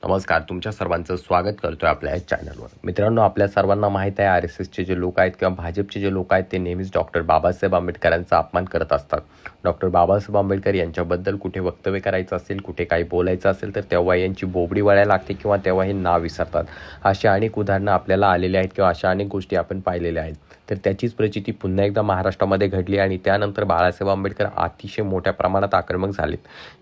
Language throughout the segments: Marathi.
नमस्कार, तुमच्या सर्वांचं स्वागत करतोय आपल्या या चॅनलवर. मित्रांनो, आपल्या सर्वांना माहीत आहे RSSचे जे लोक आहेत किंवा भाजपचे जे लोक आहेत ते नेहमीच डॉक्टर बाबासाहेब आंबेडकरांचा अपमान करत असतात. डॉक्टर बाबासाहेब आंबेडकर यांच्याबद्दल कुठे वक्तव्य करायचं असेल, कुठे काही बोलायचं असेल तर तेव्हा यांची बोबडी वळायला लागते किंवा तेव्हा हे नाव विसरतात. अशी अनेक उदाहरणं आपल्याला आलेली आहेत किंवा अशा अनेक गोष्टी आपण पाहिलेल्या आहेत. तर त्याचीच प्रचिती पुन्हा एकदा महाराष्ट्रामध्ये घडली आणि त्यानंतर बाळासाहेब आंबेडकर अतिशय मोठ्या प्रमाणात आक्रमक झालेत.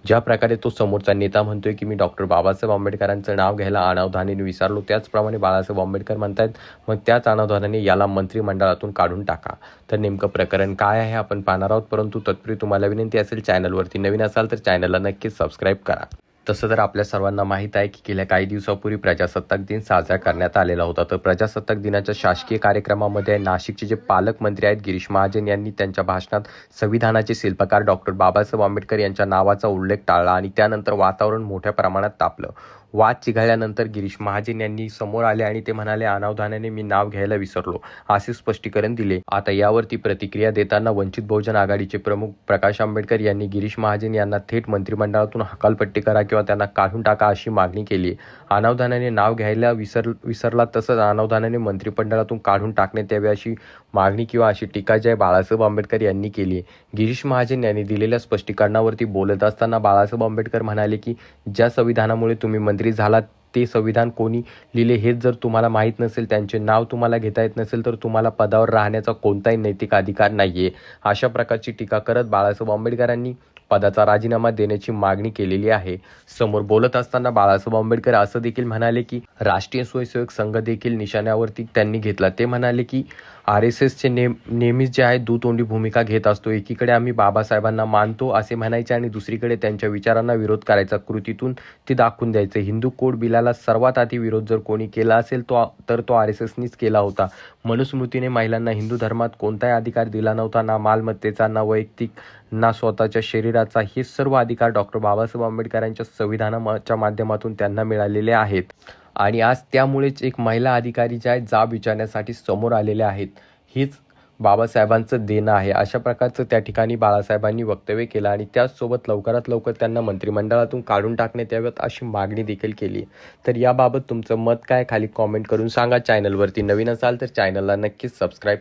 ज्या प्रकारे तो समोरचा नेता म्हणतोय की मी डॉक्टर बाबासाहेब आंबेडकरांचं नाव घ्यायला अनावधानाने विसरलो, त्याचप्रमाणे बाळासाहेब आंबेडकर म्हणतात मग त्याच अनावधानाने याला मंत्रिमंडळातून काढून टाका. तर नेमकं प्रकरण काय आहे आपण पाहणार आहोत, परंतु तत्पूर्वी तुम्हाला विनंती असेल, चॅनलवरती नवीन असाल तर चॅनलला नक्कीच सबस्क्राईब करा. तसं तर आपल्या सर्वांना माहीत आहे की गेल्या काही दिवसापूर्वी प्रजासत्ताक दिन साजरा करण्यात आलेला होता. तर प्रजासत्ताक दिनाच्या शासकीय कार्यक्रमामध्ये नाशिकचे जे पालकमंत्री आहेत गिरीश महाजन यांनी त्यांच्या भाषणात संविधानाचे शिल्पकार डॉक्टर बाबासाहेब आंबेडकर यांच्या नावाचा उल्लेख टाळला आणि त्यानंतर वातावरण मोठ्या प्रमाणात तापलं. वाद चिघळल्यानंतर गिरीश महाजन यांनी समोर आले आणि ते म्हणाले अनावधानाने मी नाव घ्यायला विसरलो असे स्पष्टीकरण दिले. आता यावरती प्रतिक्रिया देताना वंचित बहुजन आघाडीचे प्रमुख प्रकाश आंबेडकर यांनी गिरीश महाजन यांना थेट मंत्रिमंडळातून हकालपट्टी करा किंवा त्यांना काढून टाका अशी मागणी केली. अनावधानाने नाव घ्यायला विसरला तसंच अनावधानाने मंत्रिमंडळातून काढून टाकण्यात यावे अशी मागणी किंवा अशी टीका जी आहे बाळासाहेब आंबेडकर यांनी केली. गिरीश महाजन यांनी दिलेल्या स्पष्टीकरणावरती बोलत असताना बाळासाहेब आंबेडकर म्हणाले की ज्या संविधानामुळे तुम्ही मंत्री झालात ते संविधान कोणी लिहिले हेच जर तुम्हाला माहीत नसेल, त्यांचे नाव तुम्हाला घेता येत नसेल तर तुम्हाला पदावर राहण्याचा कोणताही नैतिक अधिकार नाहीये. अशा प्रकारची टीका करत बाळासाहेब आंबेडकरांनी पदाचा राजीनामा देण्याची मागणी केलेली आहे. समोर बोलत असताना बाळासाहेब आंबेडकर असं देखील म्हणाले की राष्ट्रीय स्वयंसेवक संघ देखील निशाण्यावरती त्यांनी घेतला. ते म्हणाले की RSSचे नेहमीच जे आहे दुतोंडी भूमिका घेत असतो. एकीकडे आम्ही बाबासाहेबांना मानतो असे म्हणायचे आणि दुसरीकडे त्यांच्या विचारांना विरोध करायचा, कृतीतून ते दाखवून द्यायचे. हिंदू कोड बिलाला सर्वात आधी विरोध जर कोणी केला असेल तर तो RSSनीच केला होता. मनुस्मृतीने महिलांना हिंदू धर्मात कोणताही अधिकार दिला नव्हता, ना मालमत्तेचा, ना वैयक्तिक, ना स्वतःच्या शरीराचा. हे सर्व अधिकार डॉक्टर बाबासाहेब आंबेडकरांच्या संविधानाच्या माध्यमातून त्यांना मिळालेले आहेत आणि आज त्यामुळेच एक महिला अधिकारी ज्या आहेत जाब विचारण्यासाठी समोर आलेले आहेत. हीच बाबासाहेबांचं देणं आहे अशा प्रकारचं त्या ठिकाणी बाळासाहेबांनी वक्तव्य केलं आणि त्याचसोबत लवकरात लवकर त्यांना मंत्रिमंडळातून काढून टाकण्यात याव्यात अशी मागणी देखील केली. तर याबाबत तुमचं मत काय खाली कॉमेंट करून सांगा. चॅनलवरती नवीन असाल तर चॅनलला नक्कीच सबस्क्राईब